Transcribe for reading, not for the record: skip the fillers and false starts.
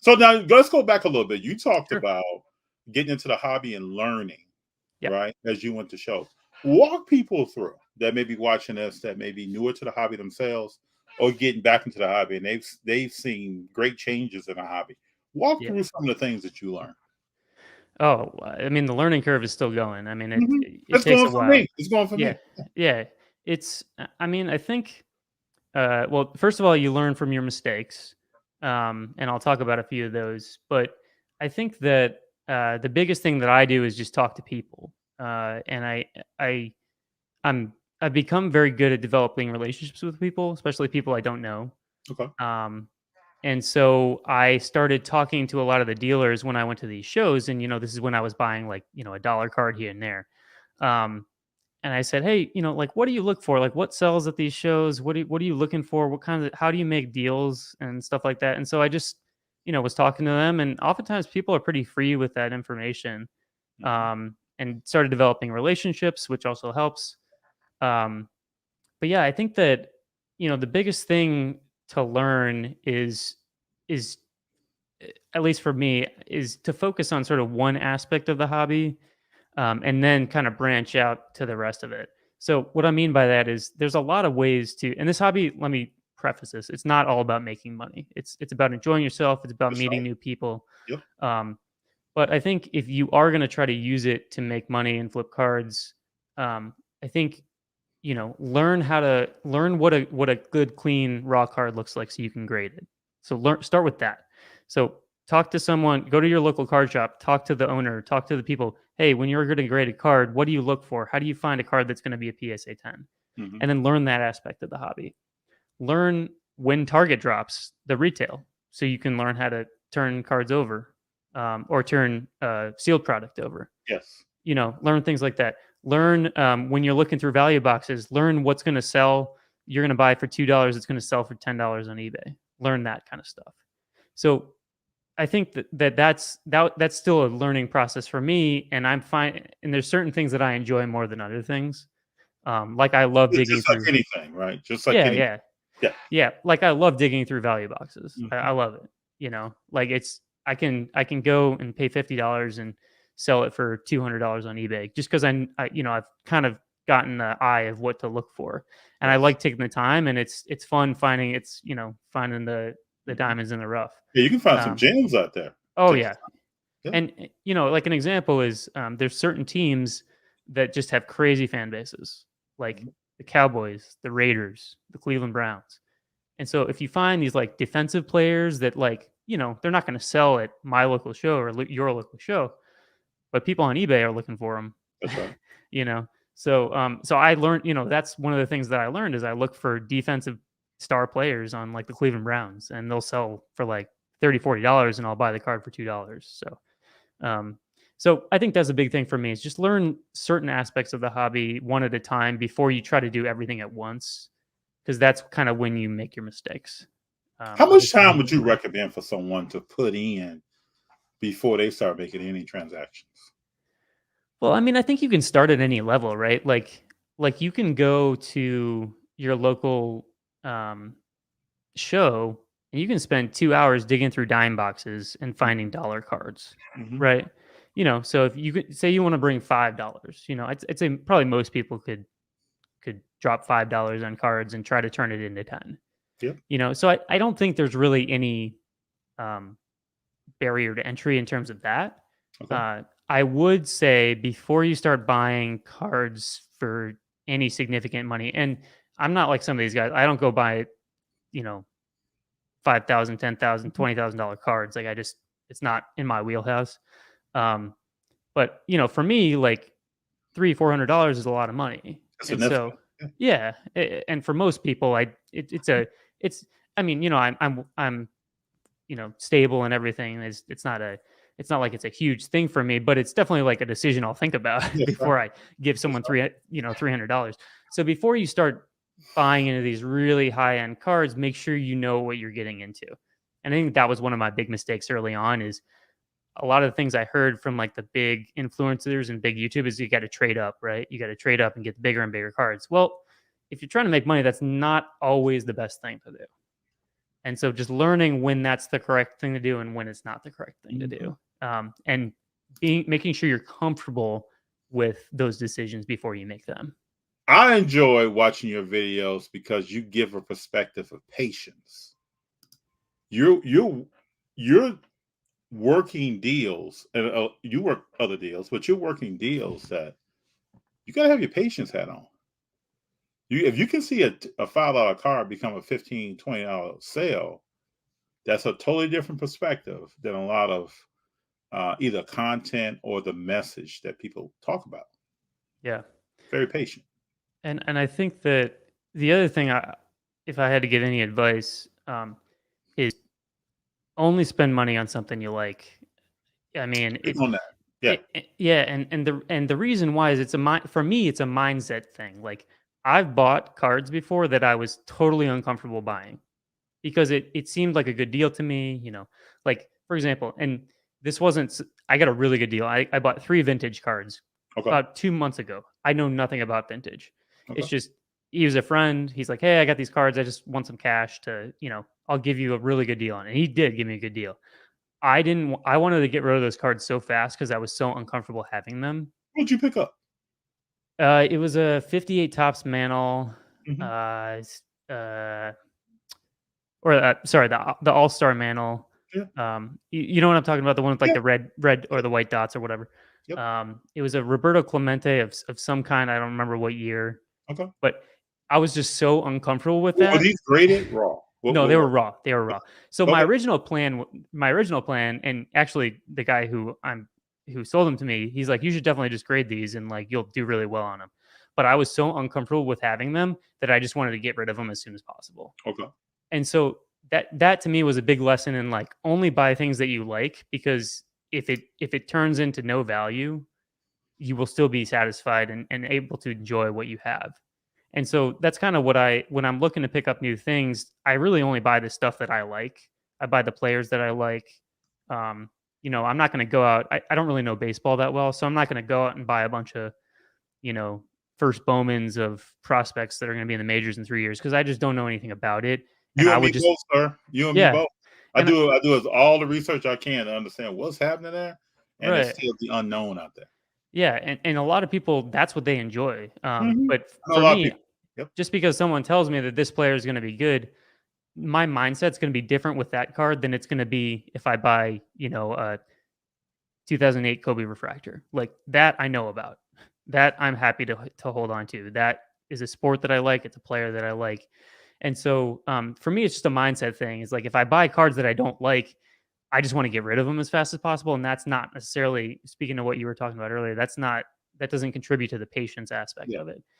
So now let's go back a little bit. You talked Sure. about getting into the hobby and learning, Yep. right? As you went to shows. Walk people through that may be watching this that may be newer to the hobby themselves or getting back into the hobby and they've seen great changes in the hobby. Walk Yeah. through some of the things that you learned. Oh, I mean, the learning curve is still going. I mean, Mhm. it It's takes going a for while. me. It's going for Yeah. me. Yeah. It's I mean, I think well, first of all, you learn from your mistakes. And I'll talk about a few of those, but I think that the biggest thing that I do is just talk to people. And I I'm I've become very good at developing relationships with people, especially people I don't know. Okay. Um, and so I started talking to a lot of the dealers when I went to these shows, and this is when I was buying like a dollar card here and there. Um, and I said, "Hey, like, what do you look for? Like, what sells at these shows? What are you looking for? What kind of how do you make deals and stuff like that?" And so I just was talking to them, and oftentimes people are pretty free with that information, Mhm. and started developing relationships, which also helps. Um, but yeah, I think that the biggest thing to learn is at least for me is to focus on sort of one aspect of the hobby, and then kind of branch out to the rest of it. So what I mean by that is there's a lot of ways to in this hobby. Let me preface this: it's not all about making money. It's about enjoying yourself. It's about That's meeting right. new people. Yep. Um, but I think if you are going to try to use it to make money and flip cards, I think learn what a good clean raw card looks like so you can grade it. So start with that. So talk to someone, go to your local card shop, talk to the owner, talk to the people. Hey, when you're going to grade a card, what do you look for? How do you find a card that's going to be a PSA 10? Mhm. And then learn that aspect of the hobby. Learn when Target drops the retail so you can learn how to turn cards over, or turn sealed product over. Yes. Learn things like that. Learn when you're looking through value boxes, learn what's going to sell. You're going to buy for $2. It's going to sell for $10 on eBay. Learn that kind of stuff. So I think that's still a learning process for me, and I'm fine. And there's certain things that I enjoy more than other things. Like I love It's digging just like through. anything, right? Just like Yeah, anything. yeah, Yeah. yeah. Like I love digging through value boxes. I Mhm. love it. Like I can go and pay $50 and sell it for $200 on eBay just because I've kind of gotten the eye of what to look for, and I Yes. like taking the time, and it's fun finding finding the Mhm. diamonds in the rough. Yeah, you can find some Um, gems out there. oh Take yeah, your time. and like an example is there's certain teams that just have crazy fan bases, Yeah. like Mhm. the Cowboys, the Raiders, the Cleveland Browns. And so if you find these like defensive players that they're not going to sell at my local show or your local show, but people on eBay are looking for them, That's right. you know. So I learned, that's one of the things that I learned is I look for defensive star players on like the Cleveland Browns, and they'll sell for like $30-$40, and I'll buy the card for $2. Um, so I think that's a big thing for me is just learn certain aspects of the hobby one at a time before you try to do everything at once, because that's kind of when you make your mistakes. How Is much just trying time to would do you everything. recommend for someone to put in before they start making any transactions? Well, I mean, I think you can start at any level, right? Like you can go to your local um, show and you can spend 2 hours digging through dime boxes and finding Mhm. dollar cards, Mhm. right? So if you could say you want to bring $5, I'd say probably most people could drop $5 on cards and try to turn it into 10. Yep. So I don't think there's really any um, barrier to entry in terms of that. Okay. I would say before you start buying cards for any significant money, and I'm not like some of these guys. I don't go buy, you know, 5,000, 10,000, Mhm. $20,000 cards. Like it's not in my wheelhouse. Um, but for me, like $300-$400 is a lot of money, That's and so significant. Yeah. yeah, and for most people, it's. I mean, I'm stable and everything is it's not like it's a huge thing for me, but it's definitely like a decision I'll think about That's right. before I give That's someone right. $300. So before you start buying into these really high end cards, make sure you know what you're getting into. And I think that was one of my big mistakes early on is a lot of the things I heard from like the big influencers and big YouTube is you got to trade up, right? You got to trade up and get bigger and bigger cards. Well, if you're trying to make money, that's not always the best thing to do. And so just learning when that's the correct thing to do and when it's not the correct thing to Mhm. do. And making sure you're comfortable with those decisions before you make them. I enjoy watching your videos because you give a perspective of patience. You're working deals, and you work other deals, but you're working deals that you got to have your patience hat on. If you can see a $5 car become a $15-$20 sale, that's a totally different perspective than a lot of either content or the message that people talk about. Yeah. Very patient. And I think that the other thing, if I had to give any advice, is only spend money on something you like. I mean, Speak on that. Yeah. yeah, and the reason why is for me it's a mindset thing. Like I've bought cards before that I was totally uncomfortable buying because it seemed like a good deal to me, Like for example, and this wasn't I got a really good deal. I bought 3 vintage cards Okay. about 2 months ago. I know nothing about vintage. It's Okay. just he was a friend. He's like, "Hey, I got these cards. I just want some cash to, I'll give you a really good deal on it." And he did give me a good deal. I wanted to get rid of those cards so fast because I was so uncomfortable having them. What'd you pick up? It was a 58 tops Mantle, Hmm. uh, or sorry, the All Star Mantle. Yeah. You know what I'm talking about? The one with like Yeah. the red or Yep. the white dots or whatever. Yep. It was a Roberto Clemente of some kind. I don't remember what year, Okay. but I was just so uncomfortable with Were that. these graded raw? No, What they were were? raw. They were raw. So Okay. my original plan, and actually the guy who sold them to me, he's like, you should definitely just grade these and like you'll do really well on them. But I was so uncomfortable with having them that I just wanted to get rid of them as soon as possible. Okay. And so that to me was a big lesson in like only buy things that you like because if it turns into no value, you will still be satisfied and able to enjoy what you have. And so that's kind of when I'm looking to pick up new things, I really only buy the stuff that I like. I buy the players that I like. I'm not going to go out. I don't really know baseball that well, so I'm not going to go out and buy a bunch of, you know, first Bowmans of prospects that are going to be in the majors in 3 years because I just don't know anything about it. And You I and would me just, both, sir. You and me yeah. both. I And do. I do all the research I can to understand what's happening there, and it's right. still the unknown out there. Yeah. And a lot of people, that's what they enjoy. Hmm. But I know a for lot of me, people. Yep. just because someone tells me that this player is going to be good, my mindset's going to be different with that card than it's going to be if I buy, a 2008 Kobe refractor. Like that I know about. That I'm happy to hold on to. That is a sport that I like. It's a player that I like. And so for me, it's just a mindset thing. It's like if I buy cards that I don't like, I just want to get rid of them as fast as possible. And that's not necessarily speaking of what you were talking about earlier. That doesn't contribute to the patience aspect Yeah. of it.